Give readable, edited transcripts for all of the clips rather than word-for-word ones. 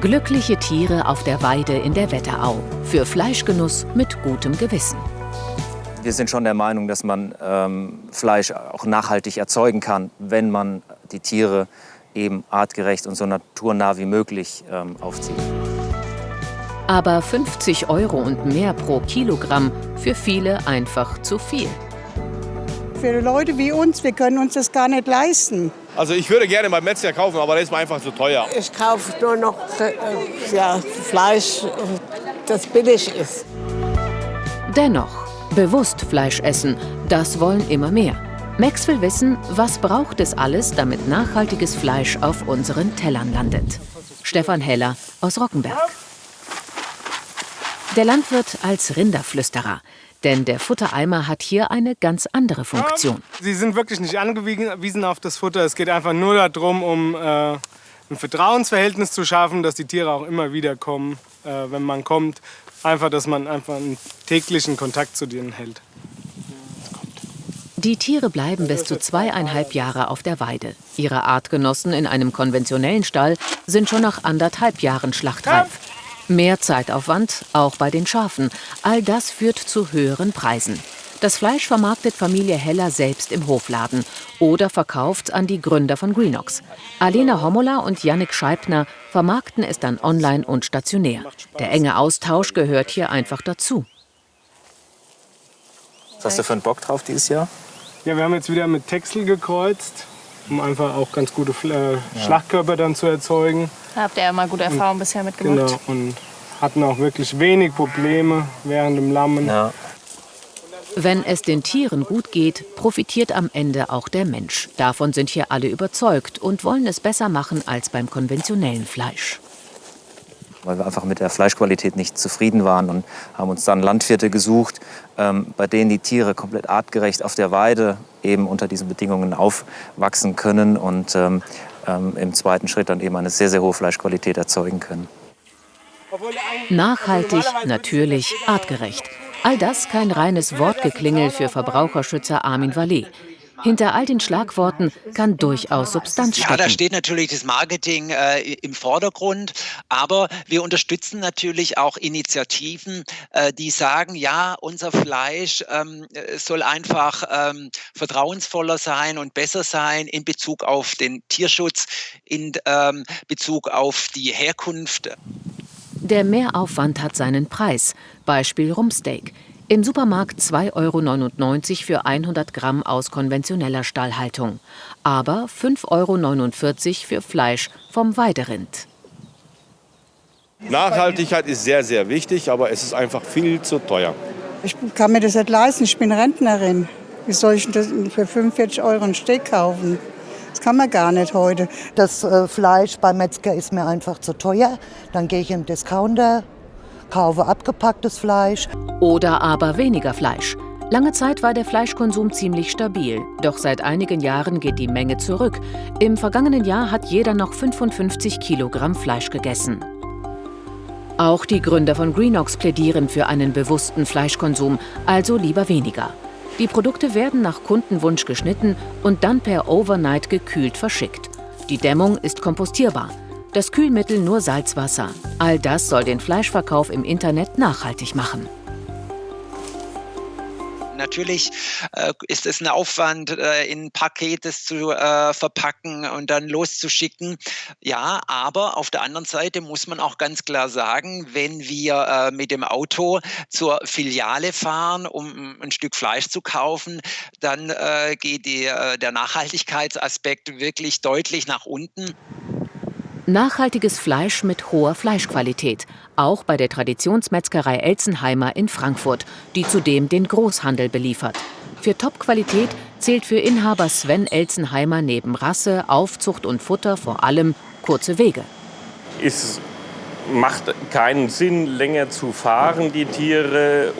Glückliche Tiere auf der Weide in der Wetterau. Für Fleischgenuss mit gutem Gewissen. Wir sind schon der Meinung, dass man Fleisch auch nachhaltig erzeugen kann, wenn man die Tiere eben artgerecht und so naturnah wie möglich aufzieht. Aber 50 € und mehr pro Kilogramm für viele einfach zu viel. Für Leute wie uns, wir können uns das gar nicht leisten. Also ich würde gerne beim Metzger kaufen, aber das ist mir einfach zu teuer. Ich kaufe nur noch Fleisch, das billig ist. Dennoch, bewusst Fleisch essen, das wollen immer mehr. Max will wissen, was braucht es alles, damit nachhaltiges Fleisch auf unseren Tellern landet. Stefan Heller aus Rockenberg. Der Landwirt als Rinderflüsterer. Denn der Futtereimer hat hier eine ganz andere Funktion. Sie sind wirklich nicht angewiesen auf das Futter. Es geht einfach nur darum, um ein Vertrauensverhältnis zu schaffen, dass die Tiere auch immer wieder kommen, wenn man kommt. Einfach, dass man einfach einen täglichen Kontakt zu denen hält. Die Tiere bleiben bis zu 2,5 Jahre auf der Weide. Ihre Artgenossen in einem konventionellen Stall sind schon nach 1,5 Jahren schlachtreif. Mehr Zeitaufwand, auch bei den Schafen. All das führt zu höheren Preisen. Das Fleisch vermarktet Familie Heller selbst im Hofladen oder verkauft an die Gründer von Greenox. Alena Hommola und Jannik Scheibner vermarkten es dann online und stationär. Der enge Austausch gehört hier einfach dazu. Was hast du für einen Bock drauf dieses Jahr? Ja, wir haben jetzt wieder mit Texel gekreuzt, um einfach auch ganz gute Schlachtkörper dann zu erzeugen. Da habt ihr ja mal gute Erfahrungen bisher mitgemacht. Genau, und hatten auch wirklich wenig Probleme während dem Lammen. Ja. Wenn es den Tieren gut geht, profitiert am Ende auch der Mensch. Davon sind hier alle überzeugt und wollen es besser machen als beim konventionellen Fleisch. Weil wir einfach mit der Fleischqualität nicht zufrieden waren und haben uns dann Landwirte gesucht, bei denen die Tiere komplett artgerecht auf der Weide eben unter diesen Bedingungen aufwachsen können und im zweiten Schritt dann eben eine sehr, sehr hohe Fleischqualität erzeugen können. Nachhaltig, natürlich, artgerecht. All das kein reines Wortgeklingel für Verbraucherschützer Armin Vallee. Hinter all den Schlagworten kann durchaus Substanz stecken. Ja, da steht natürlich das Marketing im Vordergrund, aber wir unterstützen natürlich auch Initiativen, die sagen, ja, unser Fleisch soll einfach vertrauensvoller sein und besser sein in Bezug auf den Tierschutz, in Bezug auf die Herkunft. Der Mehraufwand hat seinen Preis. Beispiel Rumpsteak. Im Supermarkt 2,99 € für 100 Gramm aus konventioneller Stallhaltung. Aber 5,49 € für Fleisch vom Weiderind. Nachhaltigkeit ist sehr, sehr wichtig, aber es ist einfach viel zu teuer. Ich kann mir das nicht leisten, ich bin Rentnerin. Wie soll ich denn für 45 € ein Steak kaufen? Das kann man gar nicht heute. Das Fleisch beim Metzger ist mir einfach zu teuer. Dann gehe ich im Discounter, kaufe abgepacktes Fleisch. Oder aber weniger Fleisch. Lange Zeit war der Fleischkonsum ziemlich stabil. Doch seit einigen Jahren geht die Menge zurück. Im vergangenen Jahr hat jeder noch 55 Kilogramm Fleisch gegessen. Auch die Gründer von Greenox plädieren für einen bewussten Fleischkonsum, also lieber weniger. Die Produkte werden nach Kundenwunsch geschnitten und dann per Overnight gekühlt verschickt. Die Dämmung ist kompostierbar. Das Kühlmittel nur Salzwasser. All das soll den Fleischverkauf im Internet nachhaltig machen. Natürlich ist es ein Aufwand, in Paketes zu verpacken und dann loszuschicken. Ja, aber auf der anderen Seite muss man auch ganz klar sagen, wenn wir mit dem Auto zur Filiale fahren, um ein Stück Fleisch zu kaufen, dann geht der Nachhaltigkeitsaspekt wirklich deutlich nach unten. Nachhaltiges Fleisch mit hoher Fleischqualität. Auch bei der Traditionsmetzgerei Elzenheimer in Frankfurt, die zudem den Großhandel beliefert. Für Top-Qualität zählt für Inhaber Sven Elzenheimer neben Rasse, Aufzucht und Futter vor allem kurze Wege. Es macht keinen Sinn, länger zu fahren, die Tiere.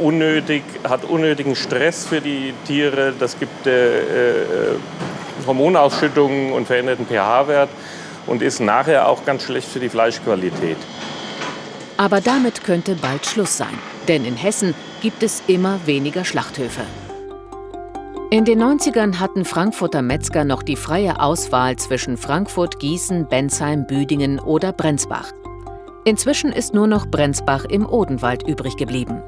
Hat unnötigen Stress für die Tiere. Das gibt Hormonausschüttungen und veränderten pH-Wert. Und ist nachher auch ganz schlecht für die Fleischqualität. Aber damit könnte bald Schluss sein. Denn in Hessen gibt es immer weniger Schlachthöfe. In den 90ern hatten Frankfurter Metzger noch die freie Auswahl zwischen Frankfurt, Gießen, Bensheim, Büdingen oder Brenzbach. Inzwischen ist nur noch Brenzbach im Odenwald übrig geblieben.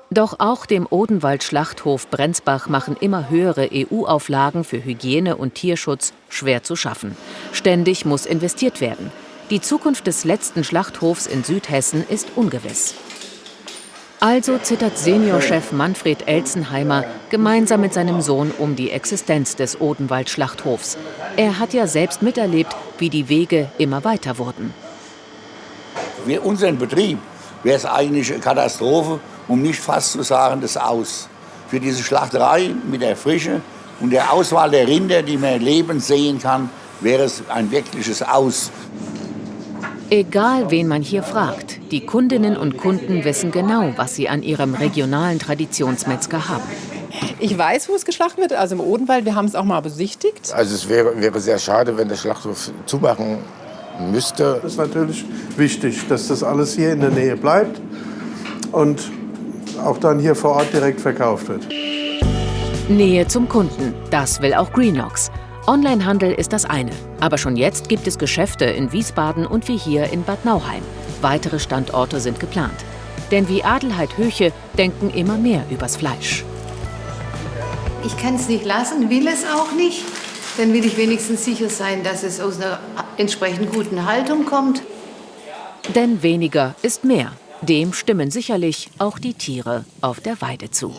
Doch auch dem Odenwald-Schlachthof Brenzbach machen immer höhere EU-Auflagen für Hygiene und Tierschutz schwer zu schaffen. Ständig muss investiert werden. Die Zukunft des letzten Schlachthofs in Südhessen ist ungewiss. Also zittert Seniorchef Manfred Elzenheimer gemeinsam mit seinem Sohn um die Existenz des Odenwald-Schlachthofs. Er hat ja selbst miterlebt, wie die Wege immer weiter wurden. Für unseren Betrieb wäre es eigentlich eine Katastrophe, um nicht fast zu sagen, das Aus. Für diese Schlachterei mit der Frische und der Auswahl der Rinder, die man lebend sehen kann, wäre es ein wirkliches Aus. Egal, wen man hier fragt, die Kundinnen und Kunden wissen genau, was sie an ihrem regionalen Traditionsmetzger haben. Ich weiß, wo es geschlachtet wird, also im Odenwald. Wir haben es auch mal besichtigt. Also es wäre sehr schade, wenn der Schlachthof zumachen müsste. Es ist natürlich wichtig, dass das alles hier in der Nähe bleibt und auch dann hier vor Ort direkt verkauft wird. Nähe zum Kunden, das will auch Greenox. Onlinehandel ist das eine. Aber schon jetzt gibt es Geschäfte in Wiesbaden und wie hier in Bad Nauheim. Weitere Standorte sind geplant. Denn wie Adelheid Höche denken immer mehr übers Fleisch. Ich kann es nicht lassen, will es auch nicht. Dann will ich wenigstens sicher sein, dass es aus einer entsprechend guten Haltung kommt. Denn weniger ist mehr. Dem stimmen sicherlich auch die Tiere auf der Weide zu.